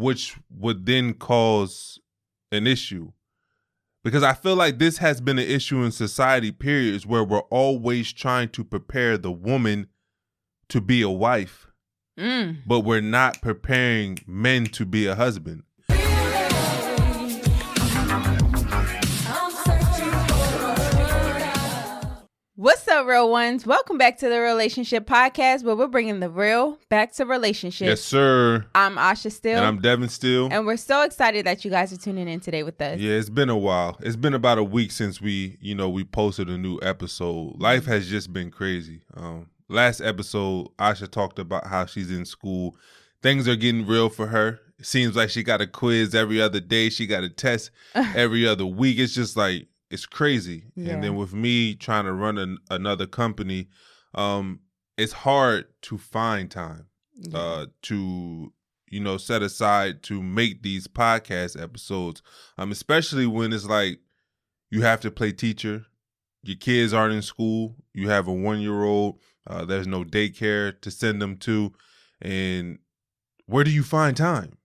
which would then cause an issue. Because I feel like this has been an issue in society, periods, where we're always trying to prepare the woman to be a wife, but we're not preparing men to be a husband. What's up, real ones? Welcome back to the Relationship Podcast, where we're bringing the real back to relationships. Yes, sir. I'm Asha Still. And I'm Devin Still. And we're so excited that you guys are tuning in today with us. Yeah, it's been a while. It's been about a week since we posted a new episode. Life has just been crazy. Last episode, Asha talked about how she's in school. Things are getting real for her. It seems like she got a quiz every other day. She got a test every other week. It's just like, it's crazy. Yeah. And then with me trying to run another company, it's hard to find time to, set aside to make these podcast episodes, especially when it's like you have to play teacher. Your kids aren't in school. You have a 1-year-old. There's no daycare to send them to. And where do you find time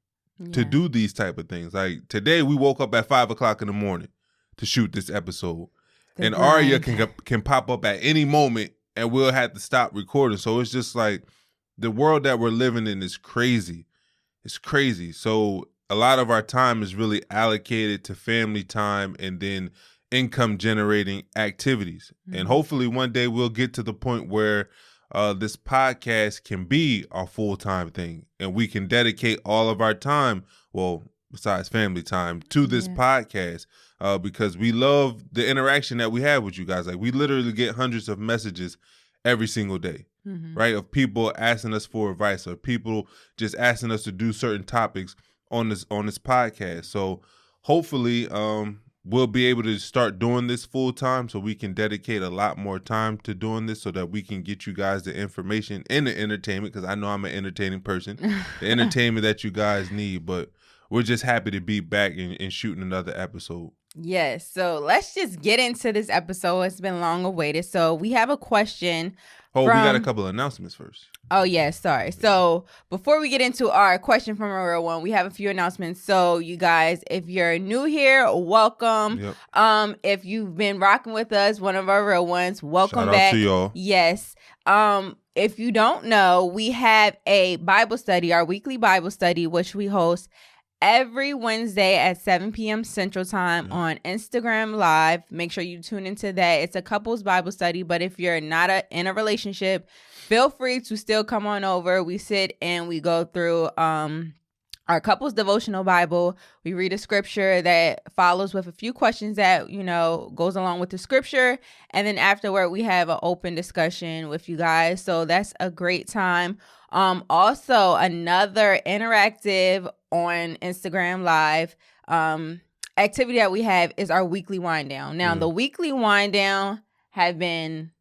to do these type of things? Like today, we woke up at 5 o'clock in the morning to shoot this episode. And Arya can pop up at any moment and we'll have to stop recording. So it's just like the world that we're living in is crazy. It's crazy. So a lot of our time is really allocated to family time and then income generating activities. Mm-hmm. And hopefully one day we'll get to the point where this podcast can be our full-time thing and we can dedicate all of our time, well, besides family time, to this podcast. Because we love the interaction that we have with you guys. Like we literally get hundreds of messages every single day, right? Of people asking us for advice or people just asking us to do certain topics on this podcast. So hopefully we'll be able to start doing this full time so we can dedicate a lot more time to doing this so that we can get you guys the information and the entertainment, because I know I'm an entertaining person, the entertainment that you guys need. But we're just happy to be back and shooting another episode. Yes. So let's just get into this episode. It's been long awaited. So we have a question. We got a couple of announcements first. Oh, yeah. Sorry. So before we get into our question from a real one, we have a few announcements. So you guys, if you're new here, welcome. Yep. If you've been rocking with us, one of our real ones, welcome back. Shout out to y'all. Yes. If you don't know, we have a Bible study, our weekly Bible study, which we host every Wednesday at 7 p.m. Central Time on Instagram Live. Make sure you tune into that. It's a couples Bible study, but if you're not in a relationship, feel free to still come on over. We sit and we go through our couples devotional Bible. We read a scripture that follows with a few questions that, goes along with the scripture. And then afterward, we have an open discussion with you guys. So that's a great time. Also, another interactive on Instagram Live activity that we have is our weekly wind down. Now, the weekly wind down have been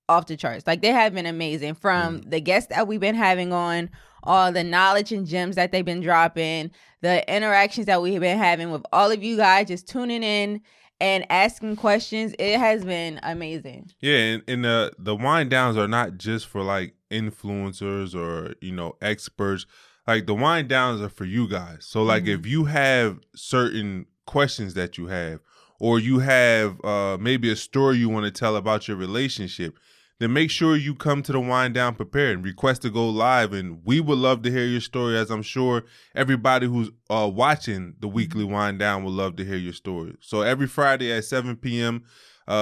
off the charts. Like, they have been amazing. From the guests that we've been having on, all the knowledge and gems that they've been dropping, the interactions that we've been having with all of you guys just tuning in and asking questions. It has been amazing. Yeah, and the wind downs are not just for like influencers or experts. Like the wind downs are for you guys. So like if you have certain questions that you have, or you have maybe a story you want to tell about your relationship, then make sure you come to the wind down prepared and request to go live. And we would love to hear your story, as I'm sure everybody who's watching the weekly wind down would love to hear your story. So every Friday at 7 p.m.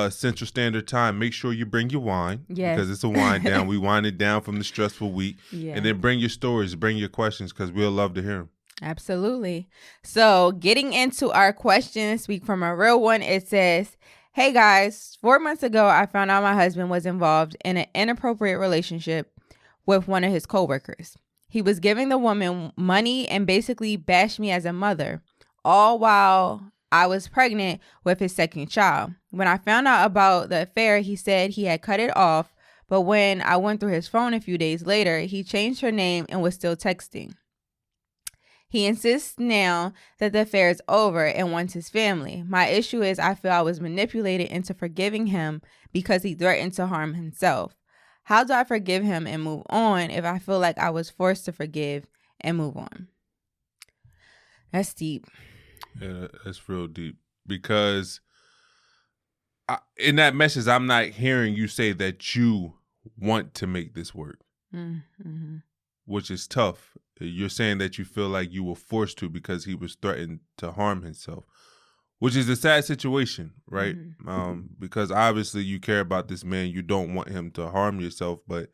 Central Standard Time, make sure you bring your wine, because it's a wind down. We wind it down from the stressful week, and then bring your stories, bring your questions, because we'll love to hear them. Absolutely. So getting into our question this week from a real one, it says, hey guys, 4 months ago, I found out my husband was involved in an inappropriate relationship with one of his coworkers. He was giving the woman money and basically bashed me as a mother, all while I was pregnant with his second child. When I found out about the affair, he said he had cut it off, but when I went through his phone a few days later, he changed her name and was still texting. He insists now that the affair is over and wants his family. My issue is I feel I was manipulated into forgiving him because he threatened to harm himself. How do I forgive him and move on if I feel like I was forced to forgive and move on? That's deep. Yeah, that's real deep. Because in that message, I'm not hearing you say that you want to make this work, Mm-hmm. which is tough. You're saying that you feel like you were forced to because he was threatened to harm himself, which is a sad situation, right? Mm-hmm. Because obviously you care about this man. You don't want him to harm yourself, but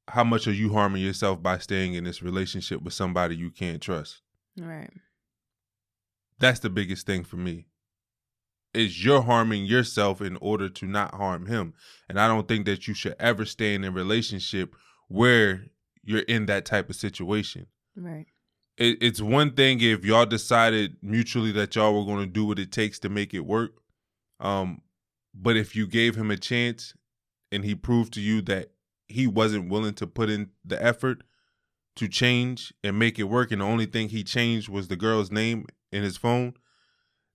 how much are you harming yourself by staying in this relationship with somebody you can't trust? Right. That's the biggest thing for me. Is you're harming yourself in order to not harm him. And I don't think that you should ever stay in a relationship where you're in that type of situation. Right. It's one thing if y'all decided mutually that y'all were going to do what it takes to make it work. But if you gave him a chance and he proved to you that he wasn't willing to put in the effort to change and make it work, and the only thing he changed was the girl's name in his phone,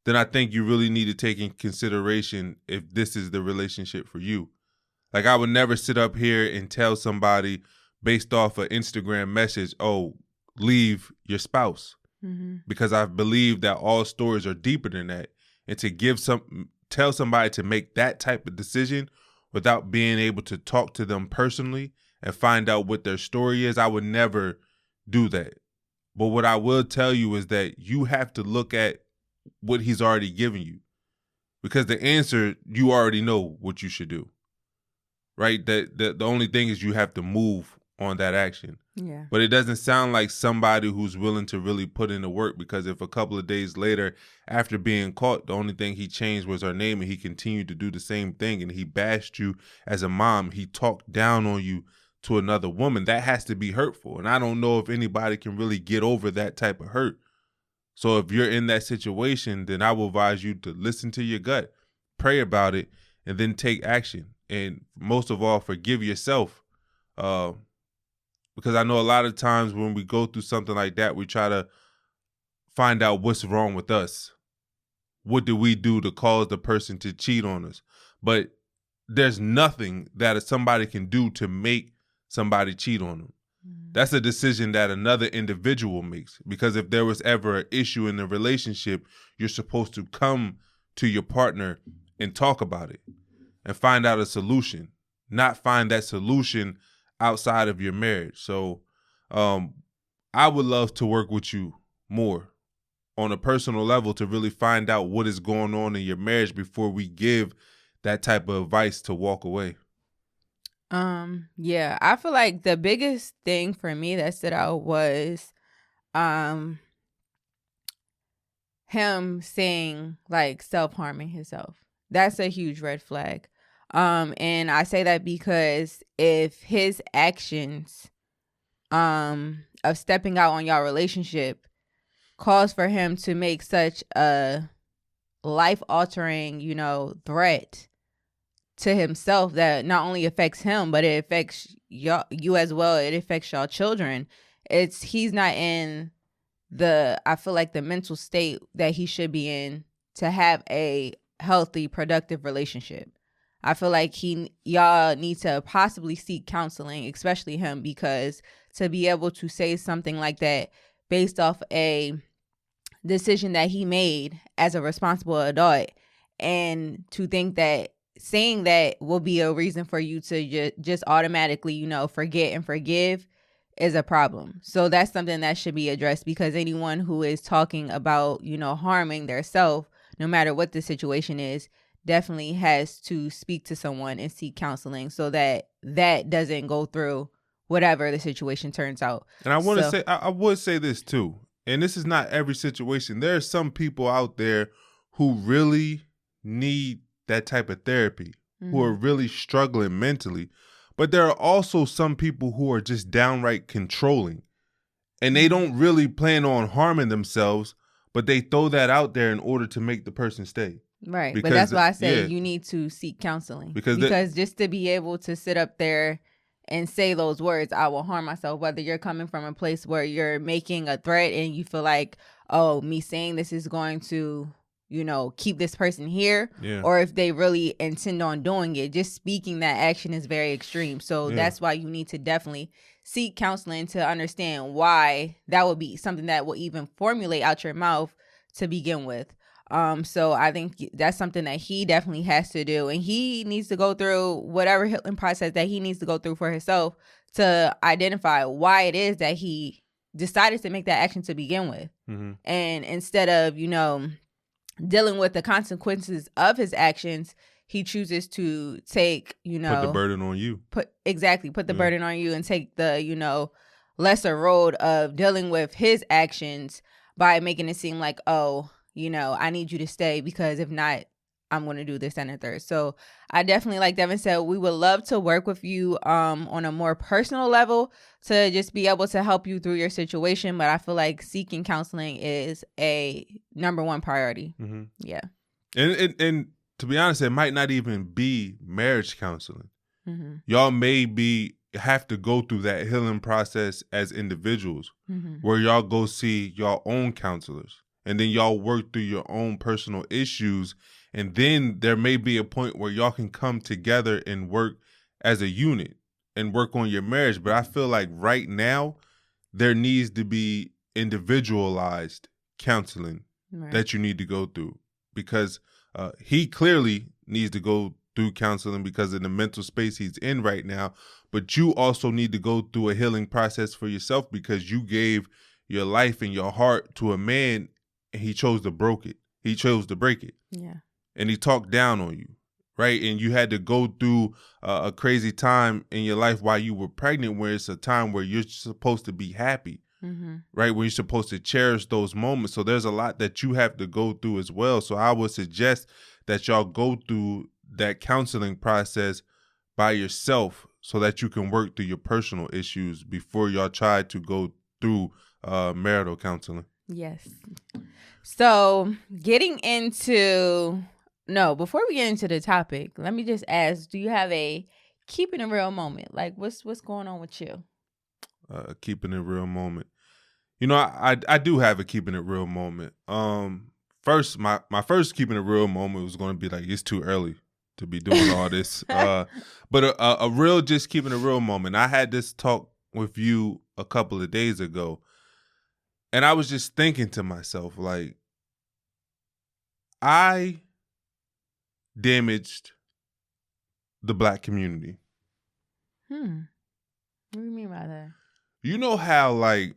then I think you really need to take in consideration if this is the relationship for you. Like, I would never sit up here and tell somebody based off an Instagram message, oh, leave your spouse. Mm-hmm. Because I believe that all stories are deeper than that. And to tell somebody to make that type of decision without being able to talk to them personally and find out what their story is, I would never do that. But what I will tell you is that you have to look at what he's already given you, because the answer, you already know what you should do, right? That the only thing is you have to move on that action. Yeah. But it doesn't sound like somebody who's willing to really put in the work, because if a couple of days later after being caught, the only thing he changed was her name and he continued to do the same thing and he bashed you as a mom, he talked down on you to another woman, that has to be hurtful. And I don't know if anybody can really get over that type of hurt. So if you're in that situation, then I will advise you to listen to your gut, pray about it, and then take action. And most of all, forgive yourself. Because I know a lot of times when we go through something like that, we try to find out what's wrong with us. What did we do to cause the person to cheat on us? But there's nothing that somebody can do to make somebody cheat on them. That's a decision that another individual makes, because if there was ever an issue in the relationship, you're supposed to come to your partner and talk about it and find out a solution, not find that solution outside of your marriage. So I would love to work with you more on a personal level to really find out what is going on in your marriage before we give that type of advice to walk away. Yeah, I feel like the biggest thing for me that stood out was him saying like self-harming himself. That's a huge red flag. And I say that because if his actions of stepping out on y'all relationship cause for him to make such a life-altering, threat to himself that not only affects him, but it affects you as well. It affects y'all children. He's not in I feel like the mental state that he should be in to have a healthy, productive relationship. I feel like y'all need to possibly seek counseling, especially him, because to be able to say something like that based off a decision that he made as a responsible adult, and to think that saying that will be a reason for you to just automatically, forget and forgive is a problem. So that's something that should be addressed, because anyone who is talking about, harming their self, no matter what the situation is, definitely has to speak to someone and seek counseling so that doesn't go through whatever the situation turns out. And I want to say, I would say this too, and this is not every situation. There are some people out there who really need that type of therapy, who are really struggling mentally. But there are also some people who are just downright controlling, and they don't really plan on harming themselves, but they throw that out there in order to make the person stay. Right. Because, but that's why I say you need to seek counseling, because just to be able to sit up there and say those words, I will harm myself, whether you're coming from a place where you're making a threat and you feel like, oh, me saying this is going to keep this person here, Yeah. or if they really intend on doing it. Just speaking that action is very extreme. So that's why you need to definitely seek counseling to understand why that would be something that will even formulate out your mouth to begin with. So I think that's something that he definitely has to do, and he needs to go through whatever healing process that he needs to go through for himself to identify why it is that he decided to make that action to begin with. Mm-hmm. And instead of, dealing with the consequences of his actions, he chooses to take, put the burden on you. Put the burden on you and take the, lesser road of dealing with his actions by making it seem like, oh, I need you to stay because if not, I'm going to do this and a third. So I definitely, like Devin said, we would love to work with you on a more personal level to just be able to help you through your situation. But I feel like seeking counseling is a number one priority. Mm-hmm. Yeah. And to be honest, it might not even be marriage counseling. Mm-hmm. Y'all have to go through that healing process as individuals, where y'all go see your own counselors, and then y'all work through your own personal issues. And then there may be a point where y'all can come together and work as a unit and work on your marriage. But I feel like right now there needs to be individualized counseling that you need to go through, because he clearly needs to go through counseling because of the mental space he's in right now. But you also need to go through a healing process for yourself, because you gave your life and your heart to a man and he chose to break it. Yeah. And he talked down on you, right? And you had to go through a crazy time in your life while you were pregnant, where it's a time where you're supposed to be happy, right? Where you're supposed to cherish those moments. So there's a lot that you have to go through as well. So I would suggest that y'all go through that counseling process by yourself so that you can work through your personal issues before y'all try to go through marital counseling. Yes. So before we get into the topic, let me just ask, do you have a keeping it real moment? Like what's going on with you? Keeping it real moment. I do have a keeping it real moment. First, my first keeping it real moment was going to be like, it's too early to be doing all this. But a real just keeping it real moment. I had this talk with you a couple of days ago, and I was just thinking to myself, like, I damaged the Black community. What do you mean by that? You know how, like,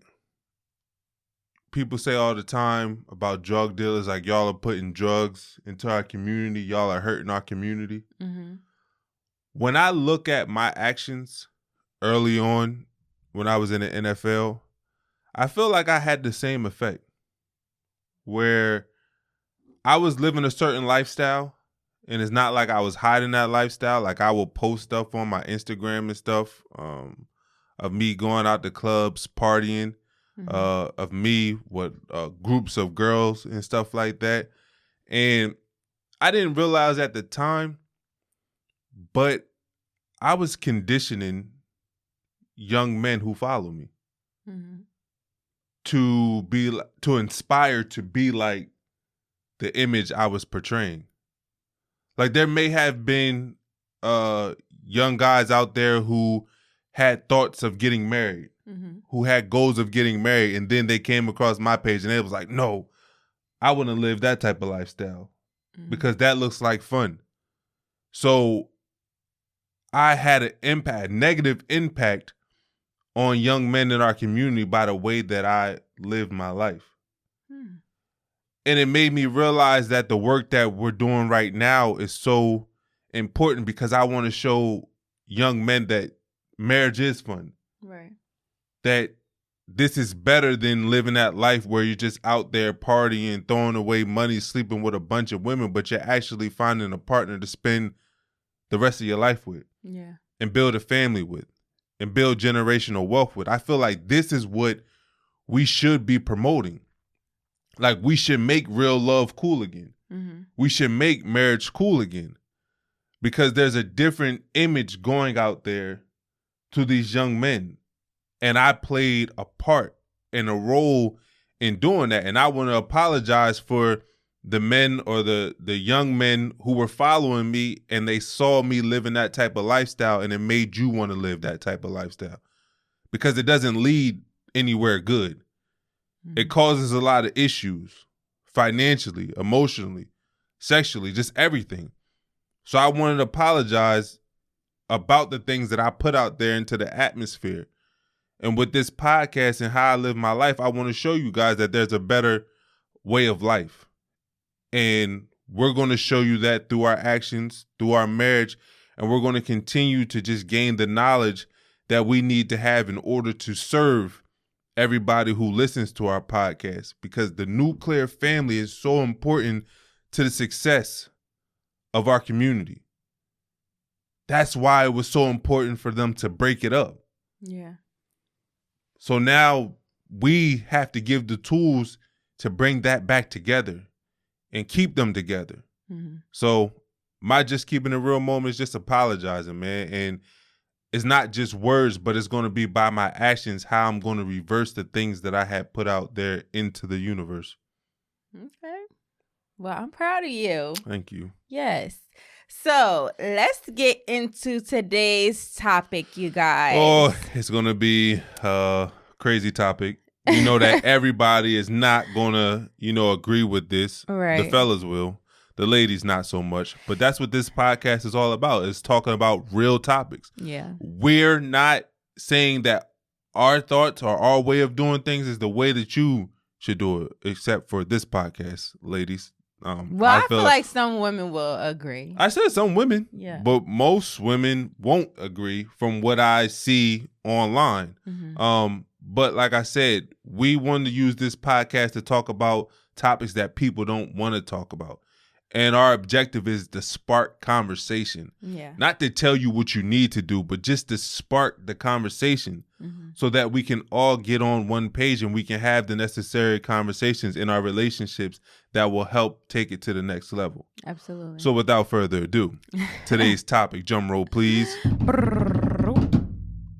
people say all the time about drug dealers, like, y'all are putting drugs into our community, y'all are hurting our community. When I look at my actions early on when I was in the NFL, I feel like I had the same effect, where I was living a certain lifestyle, and it's not like I was hiding that lifestyle. Like, I will post stuff on my Instagram and stuff of me going out to clubs, partying, of me with groups of girls and stuff like that. And I didn't realize at the time, but I was conditioning young men who follow me to inspire to be like the image I was portraying. Like, there may have been young guys out there who had thoughts of getting married, who had goals of getting married, and then they came across my page and it was like, no, I wouldn't live that type of lifestyle because that looks like fun. So I had a negative impact on young men in our community by the way that I lived my life. And it made me realize that the work that we're doing right now is so important, because I want to show young men that marriage is fun. Right. That this is better than living that life where you're just out there partying, throwing away money, sleeping with a bunch of women, but you're actually finding a partner to spend the rest of your life with. Yeah. And build a family with, and build generational wealth with. I feel like this is what we should be promoting. Like, we should make real love cool again. We should make marriage cool again, because there's a different image going out there to these young men. And I played a part and a role in doing that. And I want to apologize for the men or the young men who were following me, and they saw me living that type of lifestyle, and it made you want to live that type of lifestyle, because it doesn't lead anywhere good. It causes a lot of issues financially, emotionally, sexually, just everything. So I wanted to apologize about the things that I put out there into the atmosphere. And with this podcast and how I live my life, I want to show you guys that there's a better way of life. And we're going to show you that through our actions, through our marriage, and we're going to continue to just gain the knowledge that we need to have in order to serve everybody who listens to our podcast, because the nuclear family is so important to the success of our community. That's why it was so important for them to break it up. Yeah. So now we have to give the tools to bring that back together and keep them together. Mm-hmm. So my Just Keeping It Real moment is just apologizing, man. And it's not just words, but it's going to be by my actions how I'm going to reverse the things that I had put out there into the universe. Okay. Well, I'm proud of you. Thank you. Yes. So let's get into today's topic, you guys. Oh, it's going to be a crazy topic. You know that everybody is not going to, agree with this. Right. The fellas will. The ladies, not so much. But that's what this podcast is all about. It's talking about real topics. Yeah. We're not saying that our thoughts or our way of doing things is the way that you should do it, except for this podcast, ladies. I feel like some women will agree. I said some women, yeah, but most women won't agree from what I see online. Mm-hmm. But like I said, we wanted to use this podcast to talk about topics that people don't want to talk about. And our objective is to spark conversation. Yeah. Not to tell you what you need to do, but just to spark the conversation so that we can all get on one page and we can have the necessary conversations in our relationships that will help take it to the next level. Absolutely. So without further ado, today's topic, drum roll please.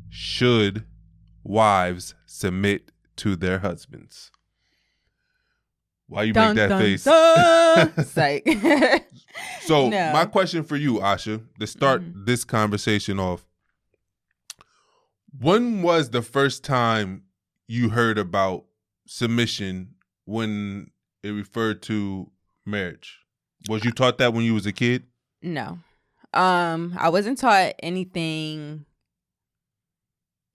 Should wives submit to their husbands? Why you make that face? So my question for you, Asha, to start this conversation off, when was the first time you heard about submission when it referred to marriage? Was you taught that when you was a kid? No. I wasn't taught anything.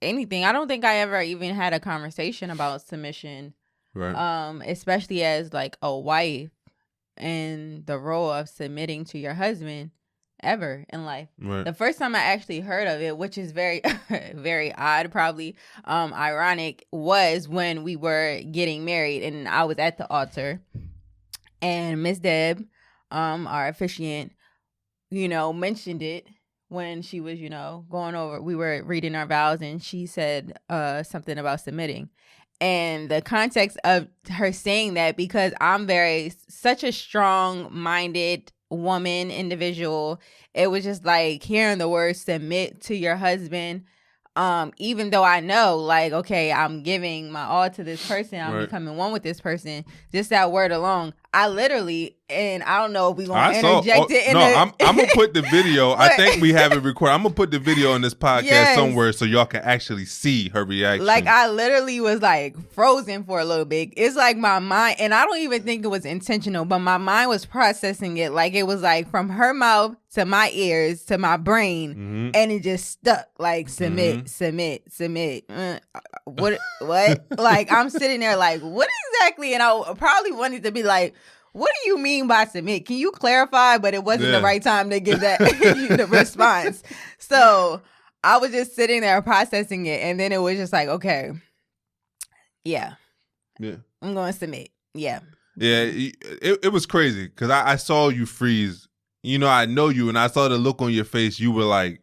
I don't think I ever even had a conversation about submission. Right. Especially as like a wife and the role of submitting to your husband ever in life. Right. The first time I actually heard of it, which is very, very odd, probably ironic, was when we were getting married and I was at the altar and Miss Deb, our officiant, mentioned it when she was, going over, we were reading our vows and she said something about submitting. And the context of her saying that, because I'm such a strong-minded woman, individual, it was just like hearing the word submit to your husband, even though I know, like, okay, I'm giving my all to this person, I'm becoming one with this person, just that word alone, I literally, and I don't know if we're going to interject it. I'm going to put the video. I think we have it recorded. I'm going to put the video on this podcast somewhere so y'all can actually see her reaction. Like, I literally was like frozen for a little bit. It's like my mind, and I don't even think it was intentional, but my mind was processing it. Like, it was like from her mouth to my ears to my brain, and it just stuck. Like, submit. What? Like, I'm sitting there like, what exactly? And I probably wanted to be like, what do you mean by submit? Can you clarify? But it wasn't the right time to give that the response. So I was just sitting there processing it. And then it was just like, okay, yeah, I'm going to submit. Yeah. Yeah, it was crazy because I saw you freeze. I know you, and I saw the look on your face. You were like,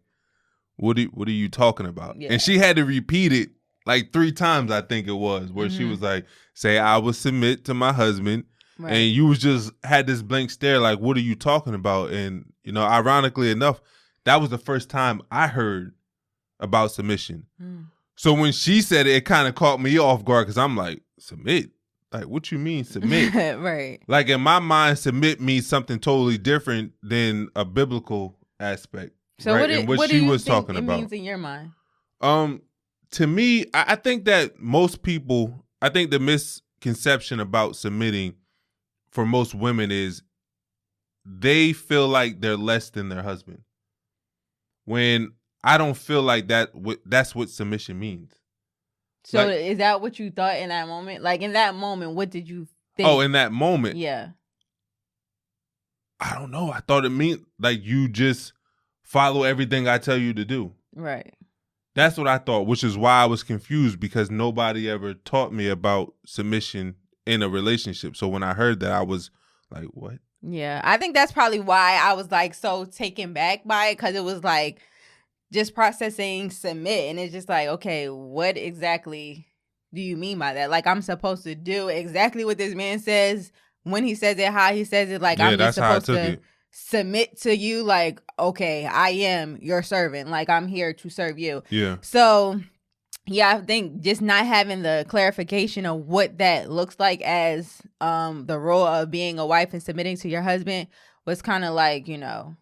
what are you talking about? Yeah. And she had to repeat it like 3 times, I think it was, where she was like, say, I will submit to my husband. Right. And you was just had this blank stare like, what are you talking about? And, ironically enough, that was the first time I heard about submission. So when she said it, it kind of caught me off guard because I'm like, submit Like, what you mean submit? Right. Like, in my mind, submit means something totally different than a biblical aspect. So right? And what do she you was think talking it about. means in your mind? To me, I think that most people, I think the misconception about submitting for most women is they feel like they're less than their husband. When I don't feel like that's what submission means. So Like, is that what you thought in that moment? Like in that moment, what did you think? oh, in that moment, yeah. I don't know. I thought it meant like you just follow everything I tell you to do. Right. That's what I thought, which is why I was confused because nobody ever taught me about submission in a relationship. So when I heard that, I was like, what? Yeah, I think that's probably why I was like so taken back by it, because it was like just processing submit, and it's just like, okay, what exactly do you mean by that? Like, I'm supposed to do exactly what this man says when he says it, how he says it. Like, Yeah, I'm just that's how I supposed took to it. submit to you. Like, okay, I am your servant. Like, I'm here to serve you. Yeah. So yeah, I think just not having the clarification of what that looks like as the role of being a wife and submitting to your husband was kind of like, Yeah.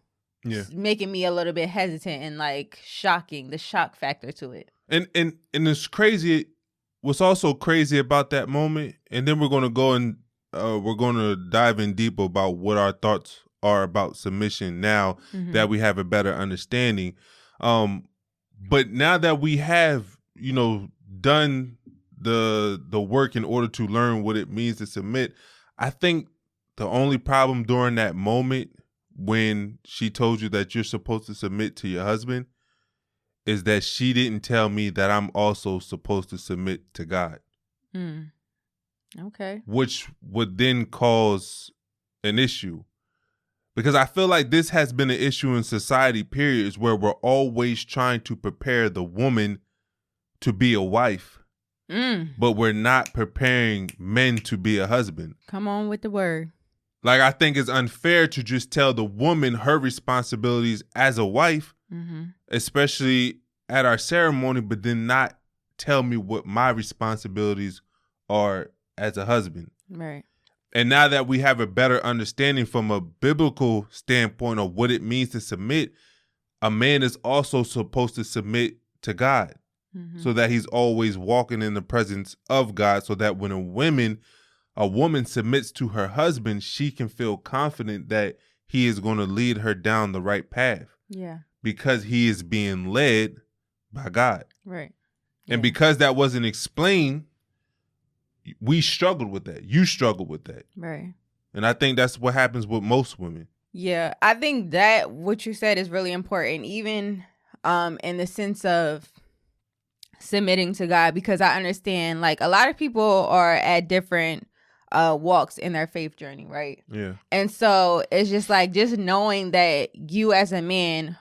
making me a little bit hesitant and like shocking, the shock factor to it. And it's crazy. What's also crazy about that moment, and then we're going to go and we're going to dive in deep about what our thoughts are about submission now that we have a better understanding. But now that we have, done the work in order to learn what it means to submit, I think the only problem during that moment when she told you that you're supposed to submit to your husband is that she didn't tell me that I'm also supposed to submit to God. Okay. Which would then cause an issue. Because I feel like this has been an issue in society, periods, where we're always trying to prepare the woman to be a wife, but we're not preparing men to be a husband. Come on with the word. Like, I think it's unfair to just tell the woman her responsibilities as a wife, especially at our ceremony, but then not tell me what my responsibilities are as a husband. Right. And now that we have a better understanding from a biblical standpoint of what it means to submit, a man is also supposed to submit to God so that he's always walking in the presence of God, so that when a woman submits to her husband, she can feel confident that he is going to lead her down the right path. Yeah. Because he is being led by God. Right. And because that wasn't explained, we struggled with that. You struggled with that. Right. And I think that's what happens with most women. Yeah. I think that what you said is really important, even in the sense of submitting to God, because I understand like a lot of people are at different walks in their faith journey, right? Yeah. And so it's just like, just knowing that you as a man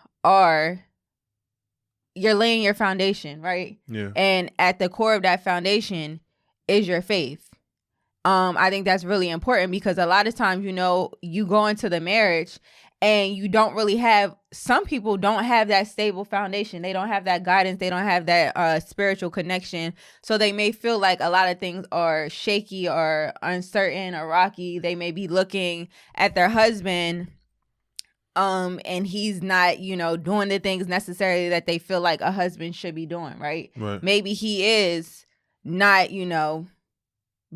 you're laying your foundation, right? Yeah. And at the core of that foundation is your faith. I think that's really important, because a lot of times, you go into the marriage and you don't really have, some people don't have that stable foundation. They don't have that guidance. They don't have that spiritual connection. So they may feel like a lot of things are shaky or uncertain or rocky. They may be looking at their husband and he's not, doing the things necessarily that they feel like a husband should be doing, right? Right. Maybe he is not,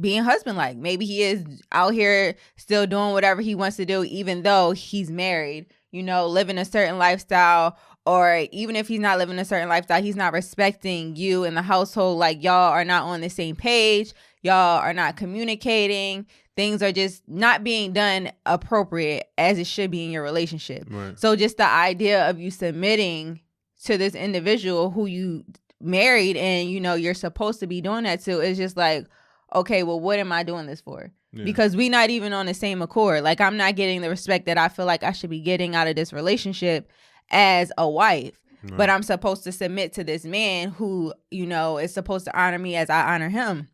being husband-like. Maybe he is out here still doing whatever he wants to do, even though he's married, living a certain lifestyle. Or even if he's not living a certain lifestyle, he's not respecting you in the household. Like, y'all are not on the same page. Y'all are not communicating. Things are just not being done appropriate as it should be in your relationship. Right. So just the idea of you submitting to this individual who you married and, you're supposed to be doing that to, is just like, okay, well, what am I doing this for? Yeah. Because we not even on the same accord. Like, I'm not getting the respect that I feel like I should be getting out of this relationship as a wife. Right. But I'm supposed to submit to this man who, is supposed to honor me as I honor him.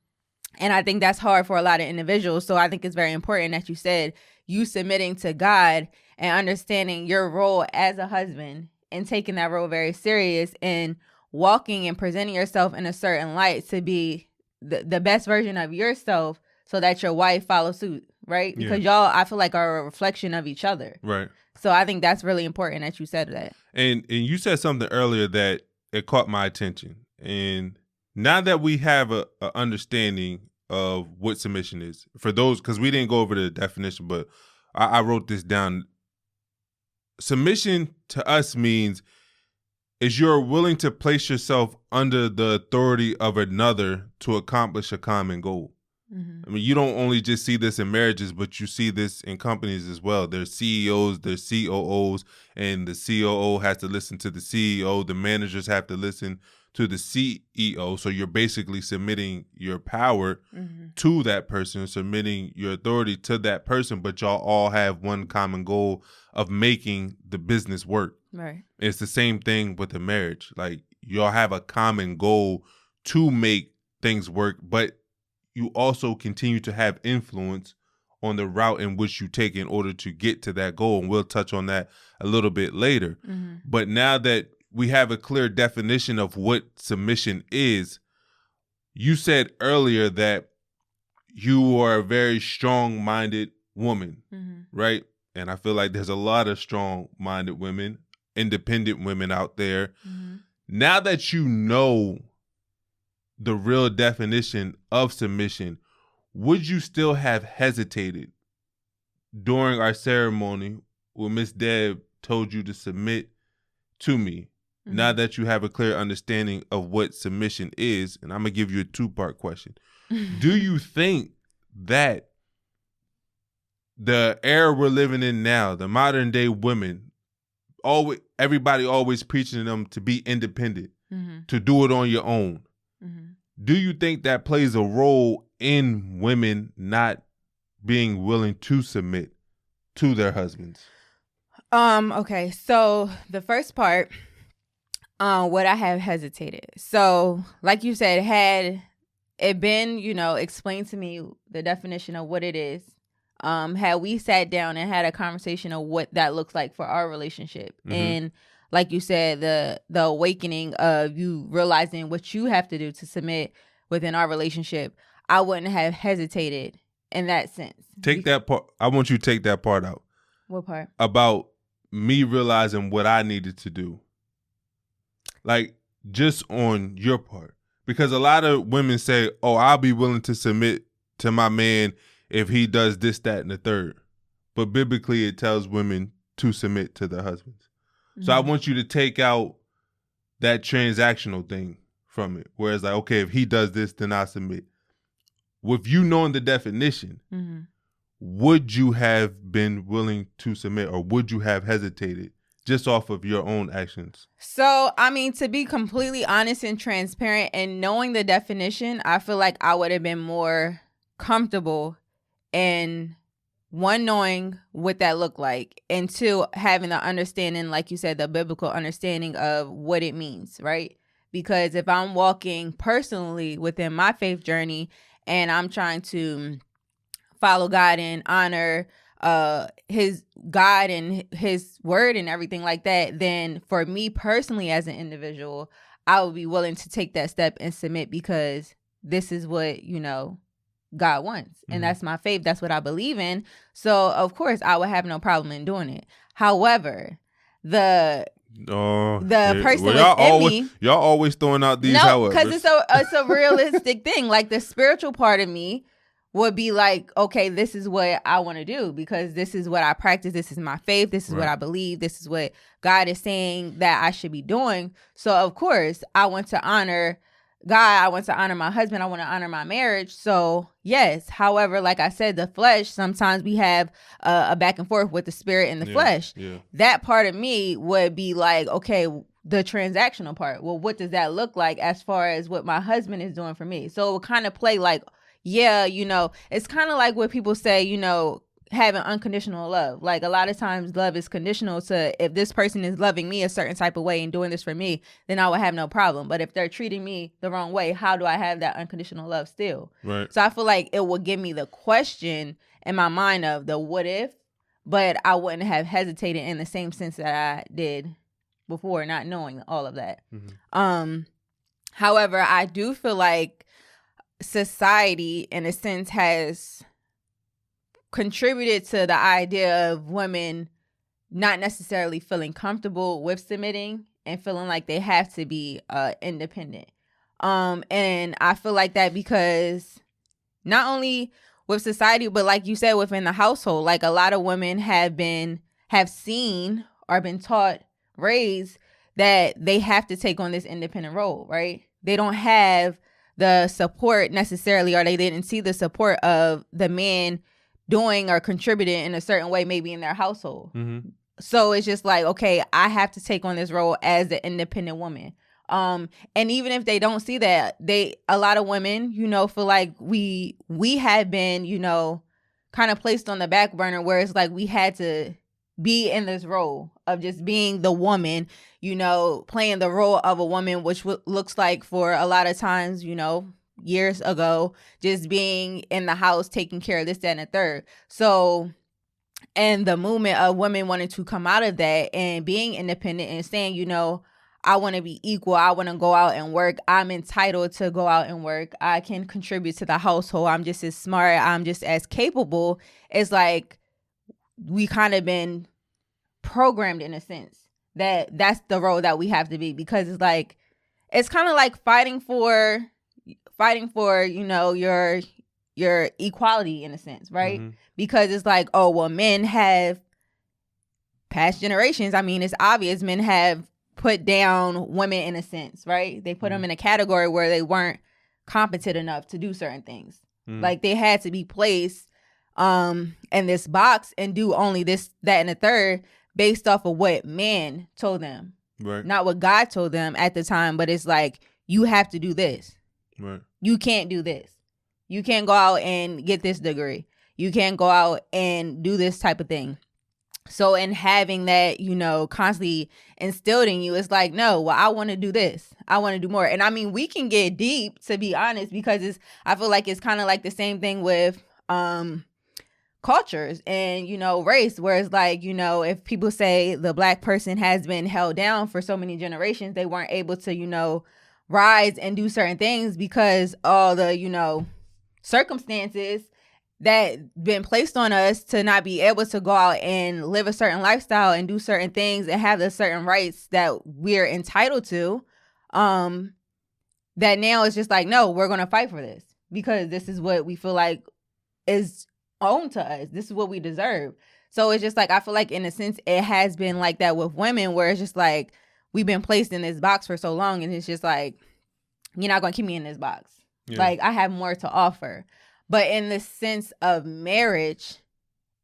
And I think that's hard for a lot of individuals. So I think it's very important that you said you submitting to God and understanding your role as a husband and taking that role very serious and walking and presenting yourself in a certain light to be the best version of yourself, so that your wife follows suit, right? Because y'all, I feel like, are a reflection of each other. Right. So I think that's really important that you said that. And you said something earlier that it caught my attention. And now that we have a understanding of what submission is, for those, because we didn't go over the definition, but I wrote this down. Submission to us means is you're willing to place yourself under the authority of another to accomplish a common goal. Mm-hmm. I mean, you don't only just see this in marriages, but you see this in companies as well. There's CEOs, there's COOs, and the COO has to listen to the CEO. The managers have to listen to the CEO. So you're basically submitting your power to that person, submitting your authority to that person, but y'all all have one common goal of making the business work. Right. It's the same thing with a marriage. Like, y'all have a common goal to make things work, but you also continue to have influence on the route in which you take in order to get to that goal. And we'll touch on that a little bit later. Mm-hmm. But now that we have a clear definition of what submission is, you said earlier that you are a very strong-minded woman, right? And I feel like there's a lot of strong-minded women, independent women out there. Mm-hmm. Now that you know the real definition of submission, would you still have hesitated during our ceremony when Miss Deb told you to submit to me? Mm-hmm. Now that you have a clear understanding of what submission is, and I'm going to give you a 2-part question. Do you think that the era we're living in now, the modern day women, everybody always preaching to them to be independent, to do it on your own. Do you think that plays a role in women not being willing to submit to their husbands? Okay, so the first part, would I have hesitated? So, like you said, had it been, explained to me the definition of what it is, had we sat down and had a conversation of what that looks like for our relationship, and like you said, the awakening of you realizing what you have to do to submit within our relationship, I wouldn't have hesitated in that sense. Take that part. I want you to take that part out. What part? About me realizing what I needed to do. Like, just on your part. Because a lot of women say, oh, I'll be willing to submit to my man if he does this, that, and the third. But biblically, it tells women to submit to their husbands. So I want you to take out that transactional thing from it. Whereas, like, okay, if he does this, then I submit. With you knowing the definition, would you have been willing to submit, or would you have hesitated just off of your own actions? So, I mean, to be completely honest and transparent, and knowing the definition, I feel like I would have been more comfortable in, one, knowing what that looked like, and 2, having the understanding, like you said, the biblical understanding of what it means, right? Because if I'm walking personally within my faith journey and I'm trying to follow God and honor his God and his word and everything like that, then for me personally as an individual, I would be willing to take that step and submit, because this is what, God wants. And that's my faith. That's what I believe in. So, of course, I would have no problem in doing it. However, the person within me, y'all always throwing out these because it's a realistic thing. Like, the spiritual part of me would be like, okay, this is what I want to do, because this is what I practice. This is my faith. This is what I believe. This is what God is saying that I should be doing. So, of course, I want to honor God. I want to honor my husband. I want to honor my marriage. So, yes. However, like I said, the flesh, sometimes we have a back and forth with the spirit and the flesh. Yeah. That part of me would be like, okay, the transactional part. Well, what does that look like as far as what my husband is doing for me? So it would kind of play like, it's kind of like what people say, having unconditional love. Like, a lot of times love is conditional to, if this person is loving me a certain type of way and doing this for me, then I would have no problem. But if they're treating me the wrong way, how do I have that unconditional love still? Right. So I feel like it would give me the question in my mind of the what if, but I wouldn't have hesitated in the same sense that I did before, not knowing all of that. However, I do feel like society, in a sense, has contributed to the idea of women not necessarily feeling comfortable with submitting and feeling like they have to be independent. And I feel like that because not only with society, but like you said, within the household, like a lot of women have seen or been taught, raised that they have to take on this independent role, right? They don't have the support necessarily, or they didn't see the support of the man doing or contributing in a certain way, maybe in their household. Mm-hmm. So it's just like, okay, I have to take on this role as the independent woman. And even if they don't see that, a lot of women, feel like we have been, kind of placed on the back burner, where it's like we had to be in this role of just being the woman, playing the role of a woman, which looks like for a lot of times, years ago, just being in the house, taking care of this, that, and the third. So, and the movement of women wanting to come out of that and being independent and saying, I want to be equal. I want to go out and work. I'm entitled to go out and work. I can contribute to the household. I'm just as smart. I'm just as capable. It's like we kind of been programmed in a sense that that's the role that we have to be, because it's like, it's kind of like fighting for, your equality in a sense, right? Mm-hmm. Because it's like, oh, well, men have past generations. I mean, it's obvious men have put down women in a sense, right? They put them in a category where they weren't competent enough to do certain things. Like they had to be placed in this box and do only this, that, and the third based off of what man told them. Right. Not what God told them at the time, but it's like, you have to do this. Right. You can't do this. You can't go out and get this degree. You can't go out and do this type of thing. So in having that, constantly instilled in you, it's like, no, well, I want to do this. I want to do more. And I mean, we can get deep, to be honest, because I feel like it's kind of like the same thing with cultures and, race, where it's like, if people say the Black person has been held down for so many generations, they weren't able to, rise and do certain things because all the, circumstances that been placed on us to not be able to go out and live a certain lifestyle and do certain things and have the certain rights that we're entitled to, that now it's just like, no, we're going to fight for this because this is what we feel like is owned to us. This is what we deserve. So it's just like, I feel like in a sense, it has been like that with women, where it's just like, we've been placed in this box for so long, and it's just like, you're not going to keep me in this box. Yeah. Like, I have more to offer. But in the sense of marriage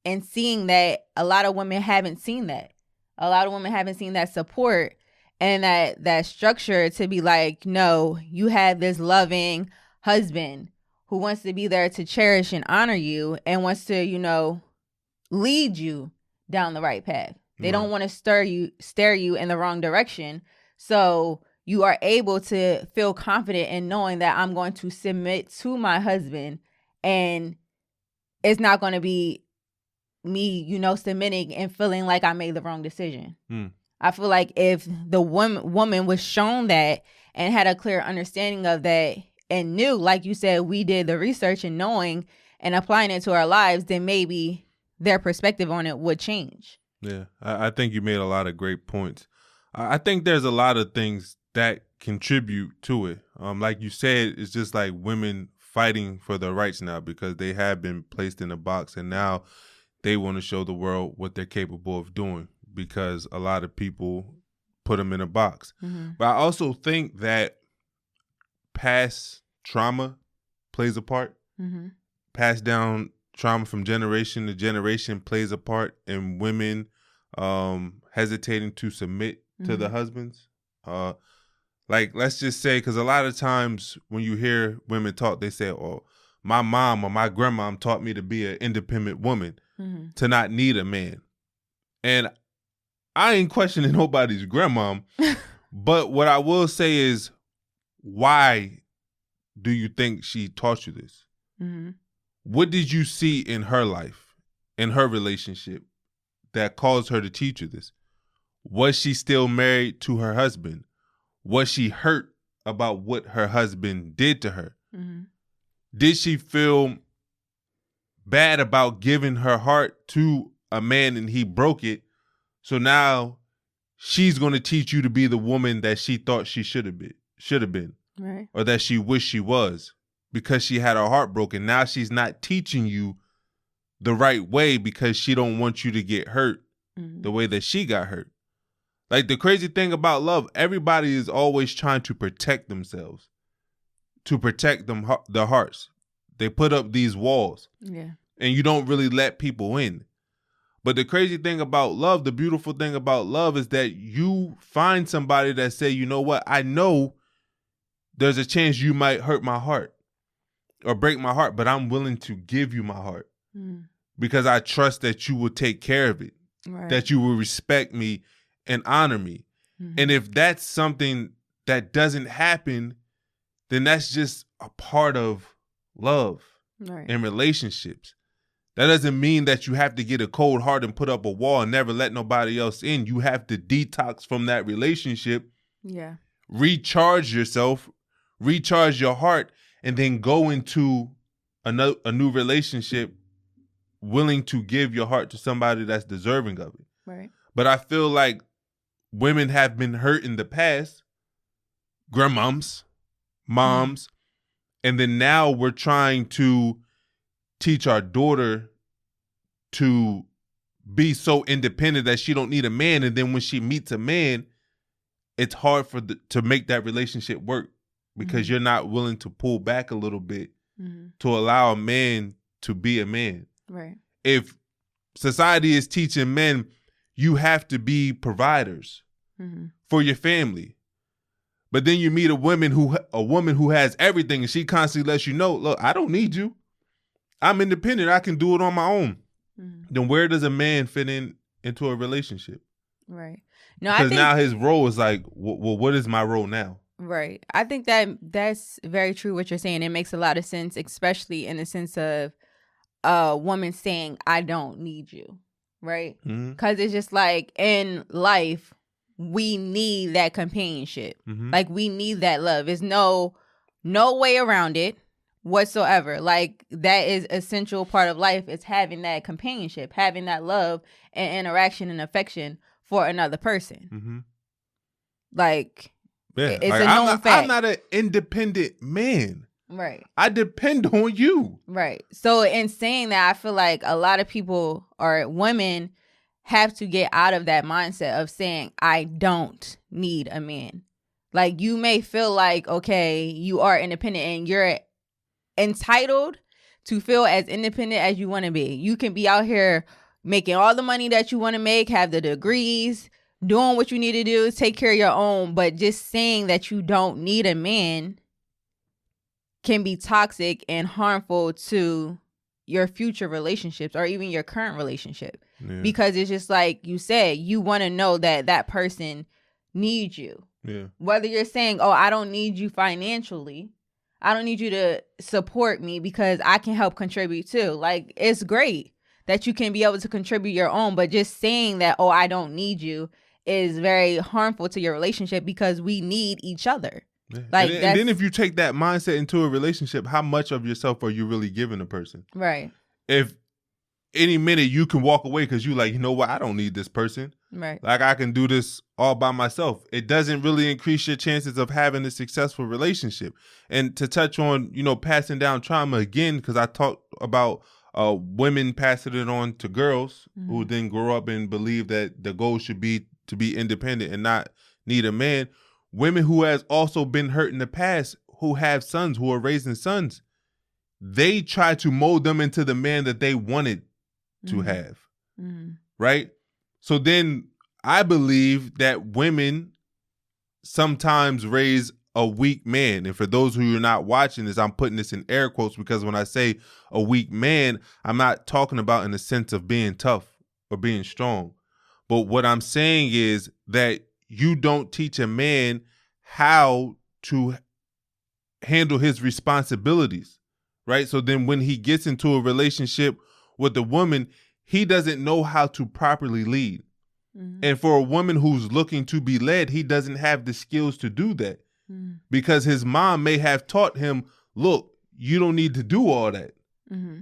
and seeing that, a lot of women haven't seen that. A lot of women haven't seen that support and that structure to be like, no, you have this loving husband who wants to be there to cherish and honor you and wants to, lead you down the right path. They don't want to stare you in the wrong direction. So you are able to feel confident in knowing that I'm going to submit to my husband, and it's not going to be me, submitting and feeling like I made the wrong decision. I feel like if the woman was shown that and had a clear understanding of that and knew, like you said, we did the research and knowing and applying it to our lives, then maybe their perspective on it would change. Yeah, I think you made a lot of great points. I think there's a lot of things that contribute to it. Like you said, it's just like women fighting for their rights now because they have been placed in a box, and now they want to show the world what they're capable of doing because a lot of people put them in a box. Mm-hmm. But I also think that past trauma plays a part. Mm-hmm. Passed down trauma from generation to generation plays a part in women hesitating to submit to the husbands. Like, let's just say, because a lot of times when you hear women talk, they say, oh, my mom or my grandmom taught me to be an independent woman, to not need a man. And I ain't questioning nobody's grandmom, but what I will say is, why do you think she taught you this? Mm-hmm. What did you see in her life, in her relationship, that caused her to teach you this? Was she still married to her husband? Was she hurt about what her husband did to her? Mm-hmm. did she feel bad about giving her heart to a man and he broke it? So now she's going to teach you to be the woman that she thought she should have been, Right. or that she wished she was, because she had her heart broken. Now she's not teaching you the right way because she don't want you to get hurt the way that she got hurt. Like, the crazy thing about love, everybody is always trying to protect themselves, to protect their hearts. They put up these walls. Yeah. And you don't really let people in. But the crazy thing about love, the beautiful thing about love, is that you find somebody that say, you know what, I know there's a chance you might hurt my heart or break my heart, but I'm willing to give you my heart because I trust that you will take care of it, that you will respect me and honor me. And if that's something that doesn't happen, then that's just a part of love and relationships. That doesn't mean that you have to get a cold heart and put up a wall and never let nobody else in. You have to detox from that relationship. Yeah. Recharge yourself, recharge your heart, and then go into a new relationship willing to give your heart to somebody that's deserving of it. Right. But I feel like women have been hurt in the past, grandmoms, moms, and then now we're trying to teach our daughter to be so independent that she don't need a man, and then when she meets a man, it's hard to make that relationship work because you're not willing to pull back a little bit to allow a man to be a man. Right. If society is teaching men you have to be providers for your family, but then you meet a woman who has everything and she constantly lets you know, look, I don't need you. I'm independent. I can do it on my own. Then where does a man fit into a relationship? Right. No, because now his role is like, well, what is my role now? Right. I think that's very true what you're saying. It makes a lot of sense, especially in the sense of a woman saying, I don't need you. Right. Because it's just like in life, we need that companionship. Like we need that love. There's no way around it whatsoever. Like that is essential part of life, is having that companionship, having that love and interaction and affection for another person. Like, yeah, it's like, a known fact. I'm not an independent man. Right. I depend on you. Right. So in saying that, I feel like a lot of people or women have to get out of that mindset of saying, I don't need a man. Like you may feel like, okay, you are independent and you're entitled to feel as independent as you want to be. You can be out here making all the money that you want to make, have the degrees, doing what you need to do, take care of your own, but just saying that you don't need a man can be toxic and harmful to your future relationships or even your current relationship. Yeah. Because it's just like you said, you want to know that that person needs you. Yeah. Whether you're saying, oh, I don't need you financially, I don't need you to support me because I can help contribute too. Like, it's great that you can be able to contribute your own, but just saying that, oh, I don't need you is very harmful to your relationship because we need each other. Yeah. Like, and then if you take that mindset into a relationship, how much of yourself are you really giving a person? Right. If any minute you can walk away because you like, you know what, I don't need this person. Right. Like I can do this all by myself. It doesn't really increase your chances of having a successful relationship. And to touch on, passing down trauma again, because I talked about women passing it on to girls who then grow up and believe that the goal should be to be independent and not need a man. Women who has also been hurt in the past, who have sons, who are raising sons, they try to mold them into the man that they wanted to have, right? So then I believe that women sometimes raise a weak man. And for those who are not watching this, I'm putting this in air quotes because when I say a weak man, I'm not talking about in the sense of being tough or being strong. But what I'm saying is that you don't teach a man how to handle his responsibilities, right? So then when he gets into a relationship with a woman, he doesn't know how to properly lead. And for a woman who's looking to be led, he doesn't have the skills to do that because his mom may have taught him, look, you don't need to do all that. Mm-hmm.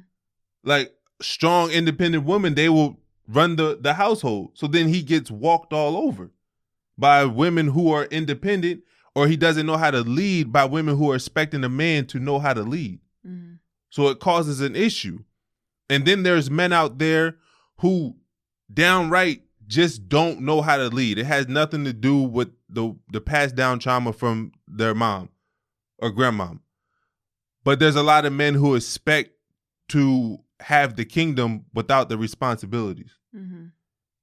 Like strong, independent women, they will run the household. So then he gets walked all over by women who are independent, or he doesn't know how to lead by women who are expecting a man to know how to lead. Mm-hmm. So it causes an issue. And then there's men out there who downright just don't know how to lead. It has nothing to do with the passed down trauma from their mom or grandmom. But there's a lot of men who expect to have the kingdom without the responsibilities. Mm-hmm.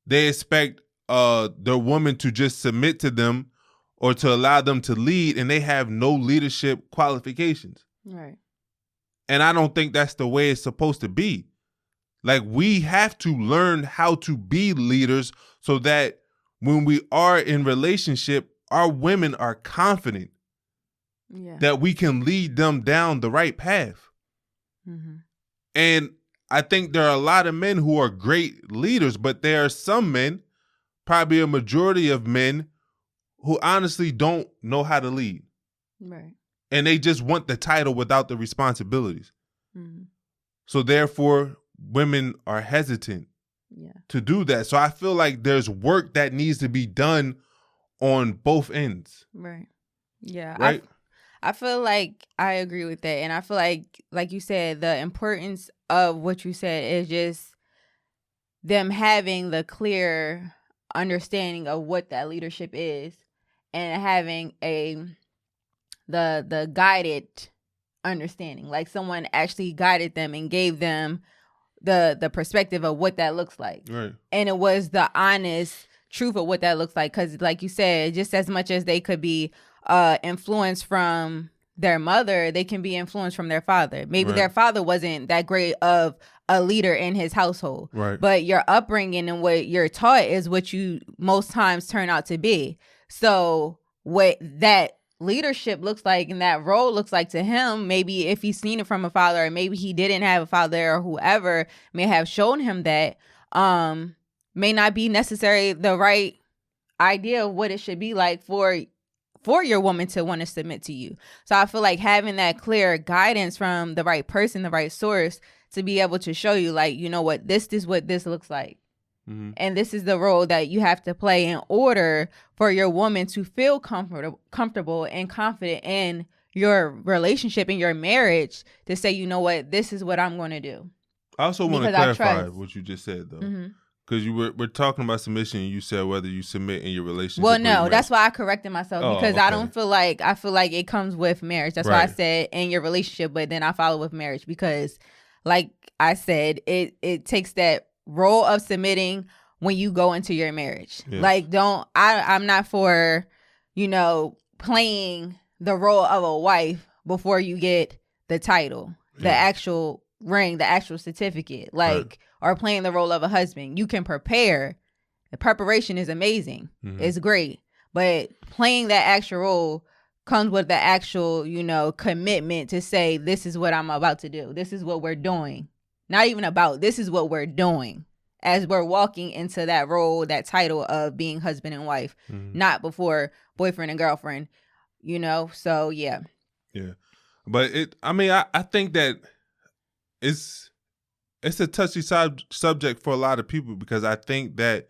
They expect the woman to just submit to them or to allow them to lead, and they have no leadership qualifications. Right. And I don't think that's the way it's supposed to be. Like, we have to learn how to be leaders so that when we are in relationship, our women are confident that we can lead them down the right path. Mm-hmm. And I think there are a lot of men who are great leaders, but there are some men, probably a majority of men, who honestly don't know how to lead. Right. And they just want the title without the responsibilities. Mm-hmm. So therefore, women are hesitant to do that. So I feel like there's work that needs to be done on both ends. Right. Yeah. Right. I feel like I agree with that. And I feel like you said, the importance of what you said is just them having the clear understanding of what that leadership is, and having the guided understanding, like someone actually guided them and gave them the perspective of what that looks like. Right. And it was the honest truth of what that looks like. Because like you said, just as much as they could be influenced from their mother, they can be influenced from their father. Maybe their father wasn't that great of a leader in his household. Right. But your upbringing and what you're taught is what you most times turn out to be. So what that leadership looks like and that role looks like to him, maybe if he's seen it from a father, or maybe he didn't have a father, or whoever may have shown him that, may not be necessarily the right idea of what it should be like for your woman to want to submit to you. So I feel like having that clear guidance from the right person, the right source, to be able to show you, like, you know what, this is what this looks like. Mm-hmm. And this is the role that you have to play in order for your woman to feel comfortable and confident in your relationship, in your marriage, to say, you know what, this is what I'm going to do. I also want to clarify what you just said, though. Mm-hmm. Because we're talking about submission, and you said whether you submit in your relationship. Well, no, that's why I corrected myself, because I don't feel like, I feel like it comes with marriage. That's why I said in your relationship, but then I follow with marriage, because like I said, it takes that role of submitting when you go into your marriage. Yes. Like, I'm not for, playing the role of a wife before you get the title, the actual ring, the actual certificate, or playing the role of a husband. You can prepare. The preparation is amazing. Mm-hmm. It's great. But playing that actual role comes with the actual, commitment to say, this is what I'm about to do. This is what we're doing. Not even about, this is what we're doing as we're walking into that role, that title of being husband and wife, not before boyfriend and girlfriend, So, yeah. Yeah. But I think that it's a touchy subject for a lot of people, because I think that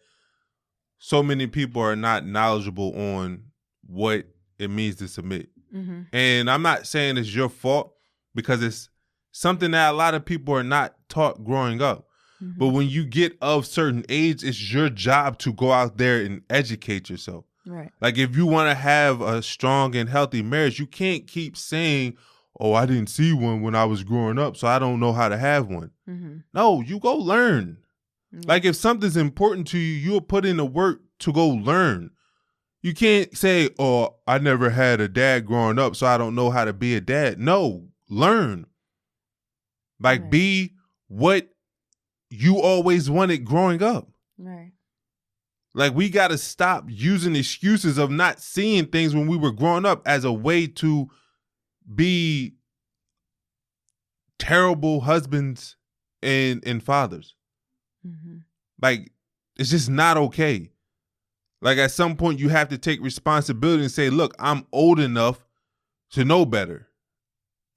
so many people are not knowledgeable on what it means to submit. Mm-hmm. And I'm not saying it's your fault, because it's something that a lot of people are not taught growing up. Mm-hmm. But when you get of certain age, it's your job to go out there and educate yourself. Right. Like, if you want to have a strong and healthy marriage, you can't keep saying, oh, I didn't see one when I was growing up, so I don't know how to have one. Mm-hmm. No, you go learn. Mm-hmm. Like, if something's important to you, you'll put in the work to go learn. You can't say, oh, I never had a dad growing up, so I don't know how to be a dad. No, learn. Like, right. Be what you always wanted growing up. Right. Like, we got to stop using excuses of not seeing things when we were growing up as a way to be terrible husbands and fathers. Mm-hmm. Like, it's just not okay. Like, at some point you have to take responsibility and say, look, I'm old enough to know better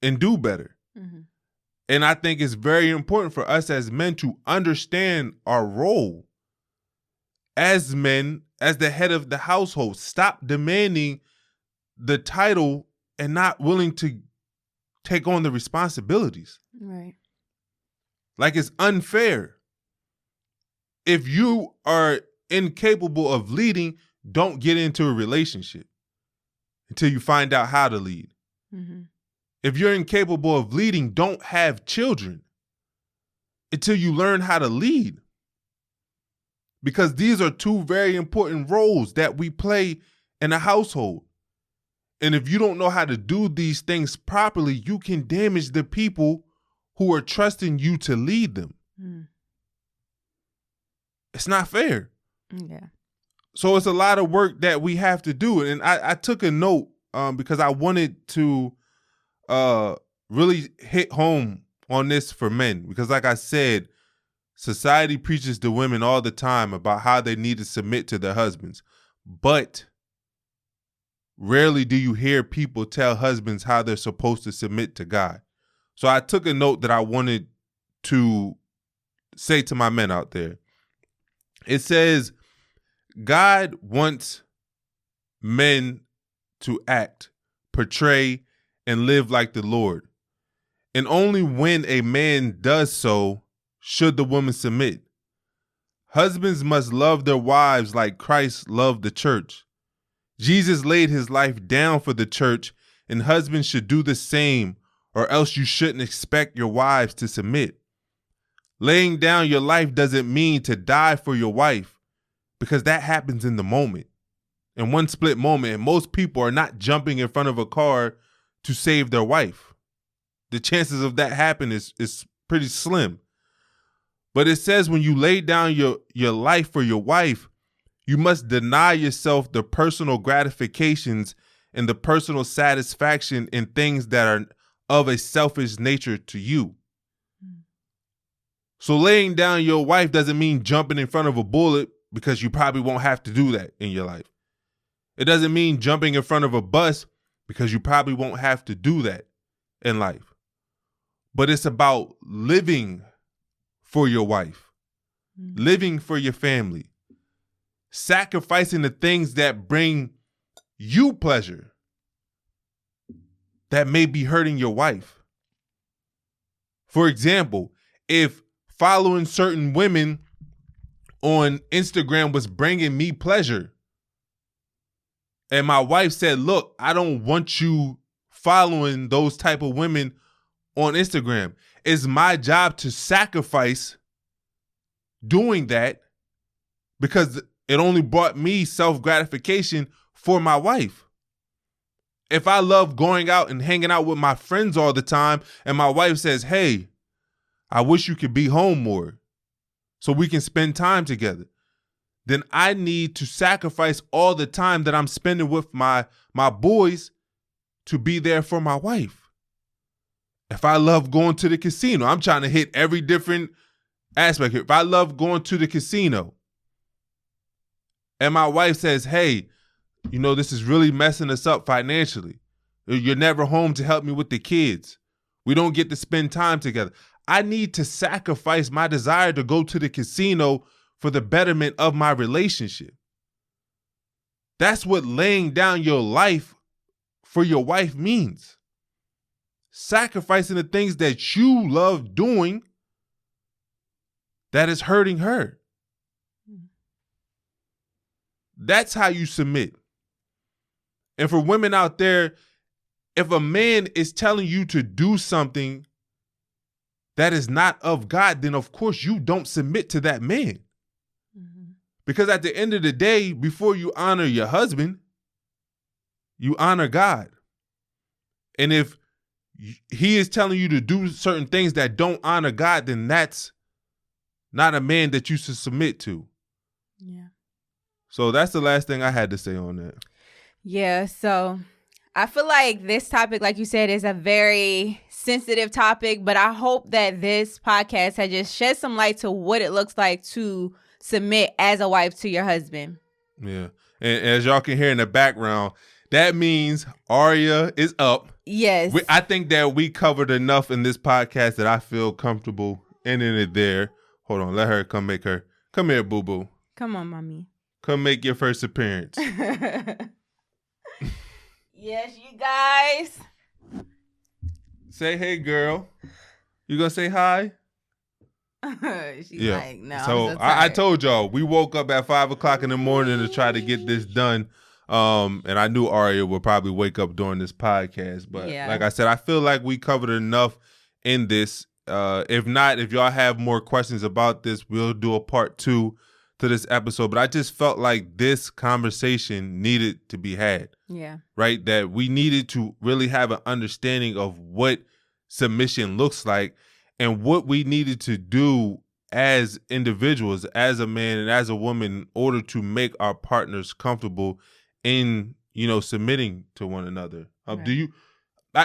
and do better. Mm-hmm. And I think it's very important for us as men to understand our role as men, as the head of the household. Stop demanding the title and not willing to take on the responsibilities. Right. Like, it's unfair. If you are incapable of leading, don't get into a relationship until you find out how to lead. Mm-hmm. If you're incapable of leading, don't have children until you learn how to lead. Because these are two very important roles that we play in a household. And if you don't know how to do these things properly, you can damage the people who are trusting you to lead them. Mm. It's not fair. Yeah. So it's a lot of work that we have to do. And I took a note because I wanted to really hit home on this for men. Because like I said, society preaches to women all the time about how they need to submit to their husbands. But rarely do you hear people tell husbands how they're supposed to submit to God. So I took a note that I wanted to say to my men out there. It says, God wants men to act, portray, and live like the Lord. And only when a man does so should the woman submit. Husbands must love their wives like Christ loved the church. Jesus laid his life down for the church, and husbands should do the same, or else you shouldn't expect your wives to submit. Laying down your life doesn't mean to die for your wife, because that happens in the moment, in one split moment, and most people are not jumping in front of a car to save their wife. The chances of that happening is pretty slim. But it says when you lay down your life for your wife, you must deny yourself the personal gratifications and the personal satisfaction in things that are of a selfish nature to you. So laying down your wife doesn't mean jumping in front of a bullet, because you probably won't have to do that in your life. It doesn't mean jumping in front of a bus, because you probably won't have to do that in life. But it's about living for your wife, living for your family, sacrificing the things that bring you pleasure that may be hurting your wife. For example, if following certain women on Instagram was bringing me pleasure, and my wife said, look, I don't want you following those type of women on Instagram, it's my job to sacrifice doing that, because it only brought me self-gratification for my wife. If I love going out and hanging out with my friends all the time, and my wife says, hey, I wish you could be home more so we can spend time together, then I need to sacrifice all the time that I'm spending with my boys to be there for my wife. If I love going to the casino, I'm trying to hit every different aspect here. If I love going to the casino and my wife says, hey, you know, this is really messing us up financially. You're never home to help me with the kids. We don't get to spend time together. I need to sacrifice my desire to go to the casino for the betterment of my relationship. That's what laying down your life for your wife means. Sacrificing the things that you love doing that is hurting her. That's how you submit. And for women out there, if a man is telling you to do something that is not of God, then of course you don't submit to that man. Mm-hmm. Because at the end of the day, before you honor your husband, you honor God. And if he is telling you to do certain things that don't honor God, then that's not a man that you should submit to. Yeah. So that's the last thing I had to say on that. Yeah, so I feel like this topic, like you said, is a very sensitive topic, but I hope that this podcast has just shed some light to what it looks like to submit as a wife to your husband. Yeah. And as y'all can hear in the background, that means Aria is up. Yes. I think that we covered enough in this podcast that I feel comfortable ending it there. Hold on, let her come here, boo boo. Come on, mommy. Come make your first appearance. Yes, you guys. Say hey, girl. You gonna say hi? She's like, no. So I told y'all we woke up at 5 o'clock in the morning to try to get this done. And I knew Aria would probably wake up during this podcast, but like I said, I feel like we covered enough in this. If not, if y'all have more questions about this, we'll do a part 2 to this episode. But I just felt like this conversation needed to be had. Yeah. Right? That we needed to really have an understanding of what submission looks like and what we needed to do as individuals, as a man and as a woman, in order to make our partners comfortable in, submitting to one another. Right.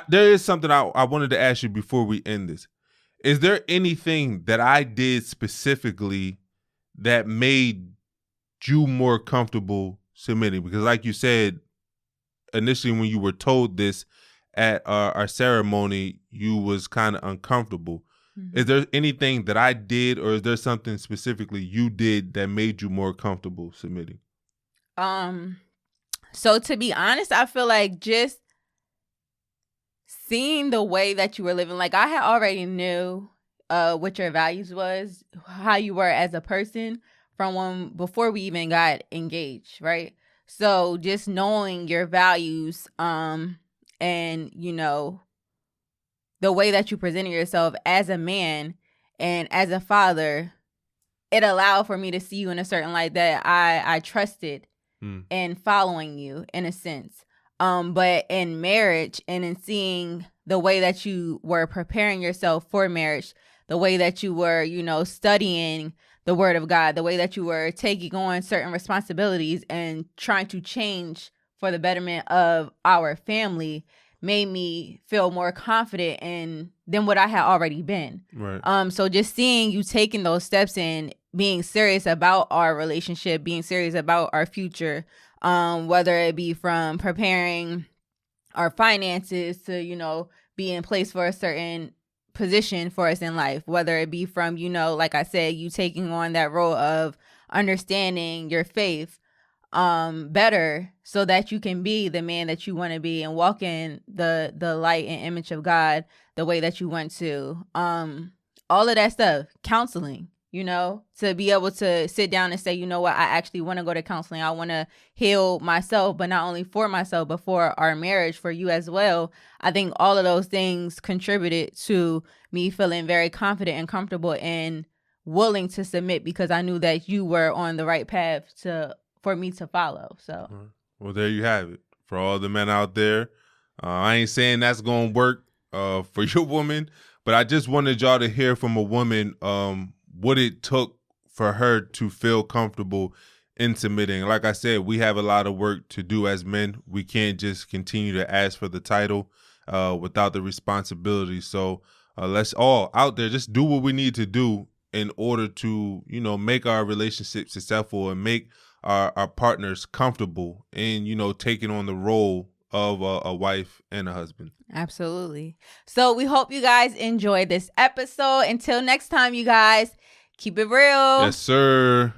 There is something I wanted to ask you before we end this. Is there anything that I did specifically that made you more comfortable submitting? Because like you said, initially when you were told this at our ceremony, you was kind of uncomfortable. Mm-hmm. Is there anything that I did, or is there something specifically you did that made you more comfortable submitting? So to be honest, I feel like just seeing the way that you were living, like I had already knew what your values was, how you were as a person from before we even got engaged, right? So just knowing your values, and the way that you presented yourself as a man and as a father, it allowed for me to see you in a certain light that I trusted in following you in a sense. But in marriage and in seeing the way that you were preparing yourself for marriage, the way that you were, studying the word of God, the way that you were taking on certain responsibilities and trying to change for the betterment of our family, made me feel more confident than what I had already been. Right. So just seeing you taking those steps and being serious about our relationship, being serious about our future, whether it be from preparing our finances to, be in place for a certain position for us in life, whether it be from, like I said, you taking on that role of understanding your faith better so that you can be the man that you want to be and walk in the light and image of God the way that you want to. All of that stuff, counseling, to be able to sit down and say, you know what, I actually want to go to counseling. I want to heal myself, but not only for myself, but for our marriage, for you as well. I think all of those things contributed to me feeling very confident and comfortable and willing to submit because I knew that you were on the right path for me to follow. So, well, there you have it. For all the men out there, I ain't saying that's going to work for your woman, but I just wanted y'all to hear from a woman what it took for her to feel comfortable in submitting. Like I said, we have a lot of work to do as men. We can't just continue to ask for the title without the responsibility. So let's all out there just do what we need to do in order to, make our relationship successful and make our partners comfortable in, taking on the role of a wife and a husband. Absolutely. So we hope you guys enjoyed this episode. Until next time, you guys, keep it real. Yes, sir.